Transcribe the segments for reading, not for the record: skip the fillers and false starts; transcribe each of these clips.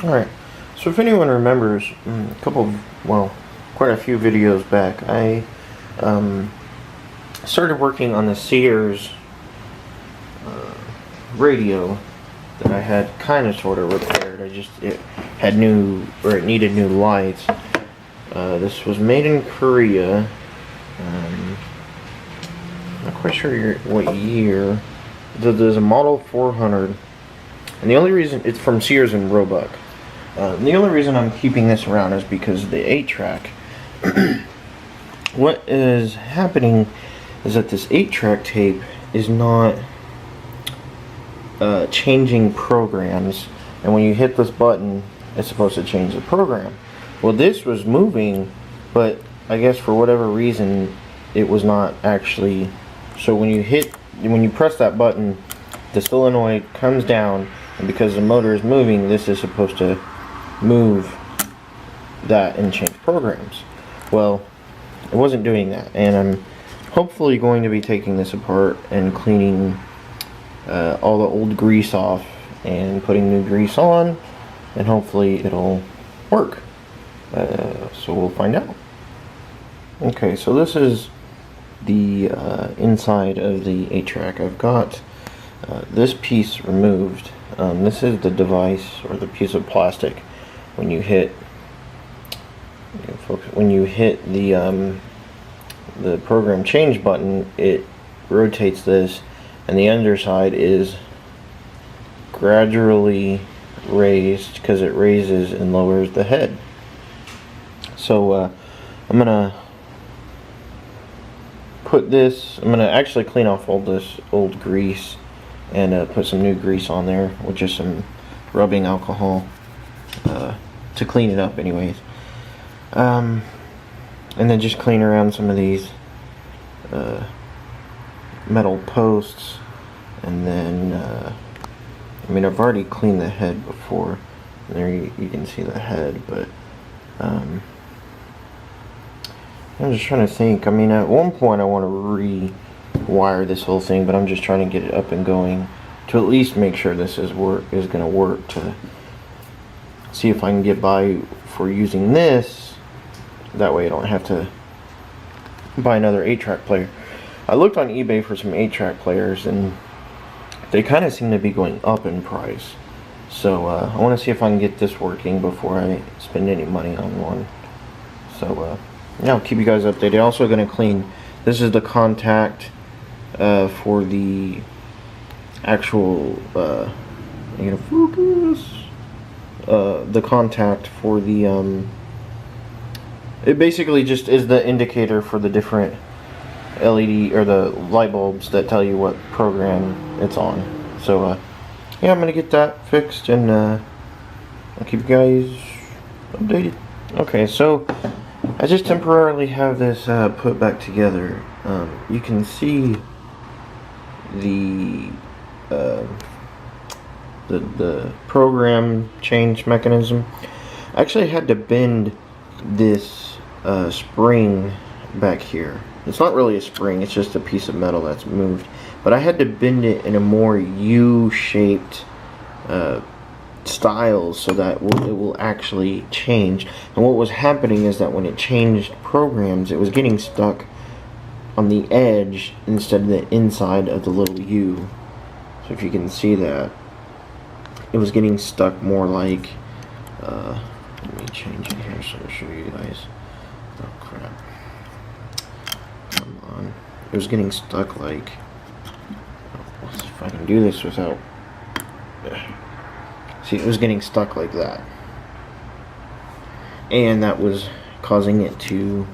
Alright, so if anyone remembers, quite a few videos back, I started working on the Sears radio that I had kind of sort of repaired. It had it needed new lights. This was made in Korea. Not quite sure what year. There's a Model 400, and the only reason it's from Sears and Roebuck. The only reason I'm keeping this around is because of the 8-track. What is happening is that this 8-track tape is not changing programs, and when you hit this button, it's supposed to change the program. Well, this was moving, but I guess for whatever reason, it was not actually. So when you press that button, the solenoid comes down, and because the motor is moving, this is supposed to move that and change programs. Well, it wasn't doing that, and I'm hopefully going to be taking this apart and cleaning all the old grease off and putting new grease on, and hopefully it'll work. So we'll find out. Okay, so this is the inside of the 8-track. I've got this piece removed. This is the device, or the piece of plastic. When you hit, the program change button, it rotates this, and the underside is gradually raised because it raises and lowers the head. So I'm gonna actually clean off all this old grease and put some new grease on there with just some rubbing alcohol to clean it up anyways. And then just clean around some of these metal posts, and then I've already cleaned the head before. There you can see the head, but I'm just trying to think. At one point I want to rewire this whole thing, but I'm just trying to get it up and going to at least make sure this is going to work, to see if I can get by for using this. That way I don't have to buy another 8-track player. I looked on eBay for some 8-track players, and they kind of seem to be going up in price. So I want to see if I can get this working before I spend any money on one. So yeah, I'll keep you guys updated. Also going to clean, this is the contact for the actual, the contact for the, it basically just is the indicator for the different LED or the light bulbs that tell you what program it's on. So yeah, I'm gonna get that fixed, and I'll keep you guys updated. Okay, so I just temporarily have this put back together. You can see the program change mechanism. I actually had to bend this spring back here. It's not really a spring, it's just a piece of metal that's moved, but I had to bend it in a more U-shaped style so that it will actually change. And what was happening is that when it changed programs, it was getting stuck on the edge instead of the inside of the little U. So if you can see that, it was getting stuck more like, let me change it here so I'll show you guys. Oh crap. Come on. It was getting stuck like, let's see if I can do this without, see, it was getting stuck like that. And that was causing it to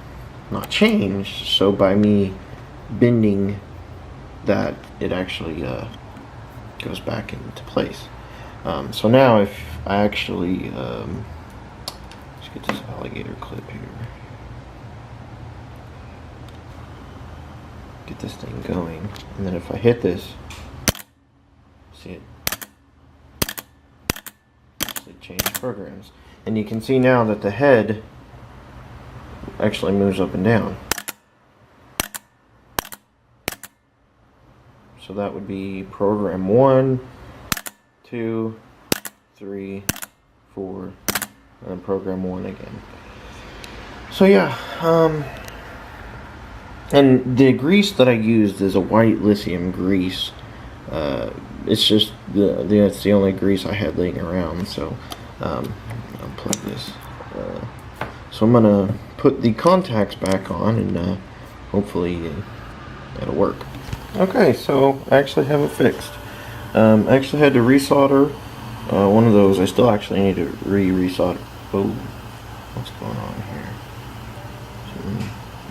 not change. So by me bending that, it actually goes back into place. So now if I actually, let's get this alligator clip here. Get this thing going, and then if I hit this, see it change programs, and you can see now that the head actually moves up and down. So that would be program 1, 2, 3, 4 and program 1 again. So yeah, and the grease that I used is a white lithium grease. It's just that's the only grease I had laying around. So I'll plug this. So I'm gonna put the contacts back on, and hopefully that'll work. Okay, so I actually have it fixed. I actually had to resolder one of those. I still actually need to resolder. Oh, what's going on here?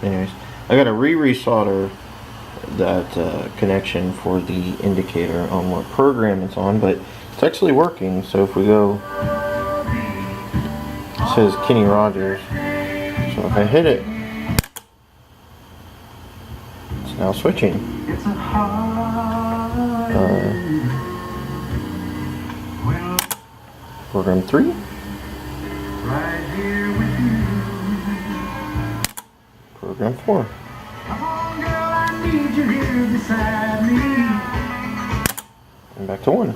Anyways, I got to resolder that connection for the indicator on what program it's on, but it's actually working. So if we go, it says Kenny Rogers. So if I hit it, it's now switching. Program 3. Program 4. And back to 1.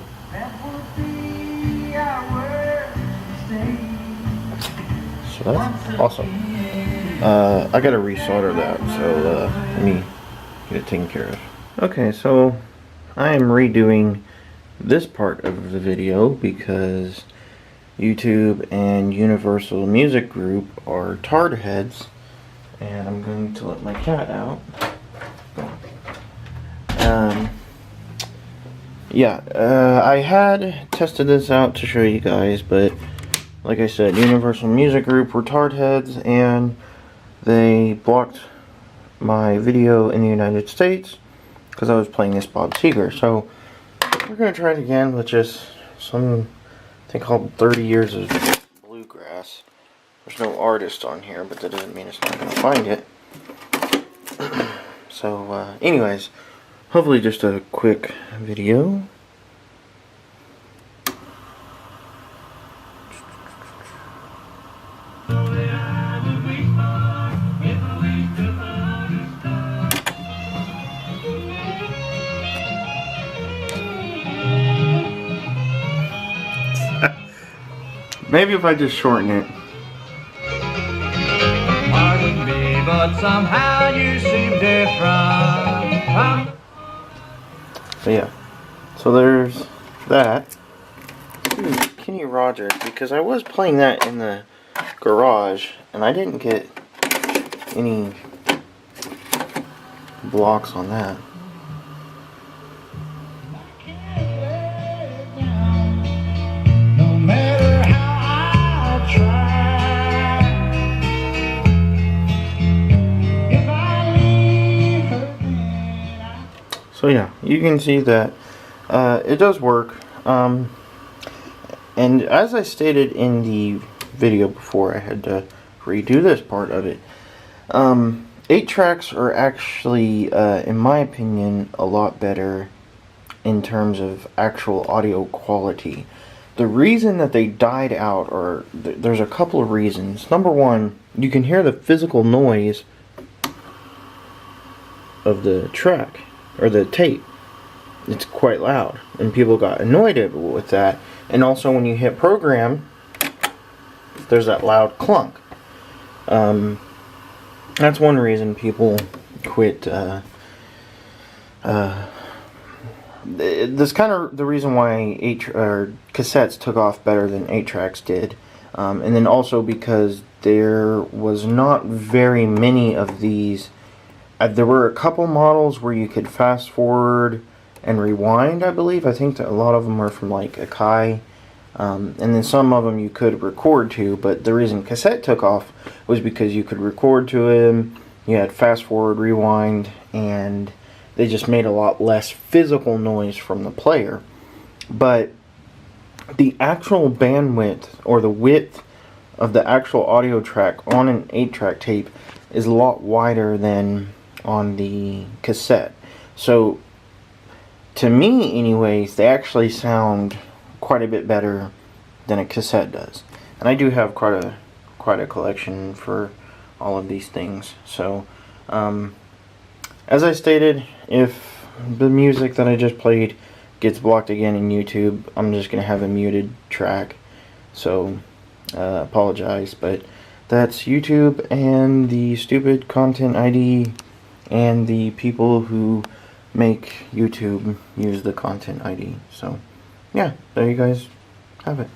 So that's awesome. I gotta resolder that, so let me get it taken care of. Okay, so I am redoing this part of the video because YouTube and Universal Music Group are tard heads, and I'm going to let my cat out. I had tested this out to show you guys, but like I said, Universal Music Group were tard heads, and they blocked my video in the United States because I was playing this Bob Seger. So we're going to try it again with just some thing called 30 Years of Bluegrass. There's no artist on here, but that doesn't mean it's not going to find it. So anyways, hopefully just a quick video. Maybe if I just shorten it. Pardon me, but somehow you seem different. So yeah, so there's that. Kenny Rogers, because I was playing that in the garage and I didn't get any blocks on that. So yeah, you can see that it does work, and as I stated in the video before, I had to redo this part of it. 8 tracks are actually, in my opinion, a lot better in terms of actual audio quality. The reason that they died out, or there's a couple of reasons. Number one, you can hear the physical noise of the track, or the tape. It's quite loud, and people got annoyed with that. And also when you hit program, there's that loud clunk. That's one reason people quit. This kind of the reason why cassettes took off better than 8 tracks did. And then also because there was not very many of these. There were a couple models where you could fast forward and rewind, I believe. I think that a lot of them are from like Akai. And then some of them you could record to, but the reason cassette took off was because you could record to them, you had fast forward, rewind, and they just made a lot less physical noise from the player. But the actual bandwidth, or the width of the actual audio track on an 8-track tape is a lot wider than on the cassette. So to me anyways, they actually sound quite a bit better than a cassette does. And I do have quite a collection for all of these things. So as I stated, if the music that I just played gets blocked again in YouTube, I'm just gonna have a muted track. So, apologize, but that's YouTube and the stupid content ID and the people who make YouTube use the content ID. So, yeah, there you guys have it.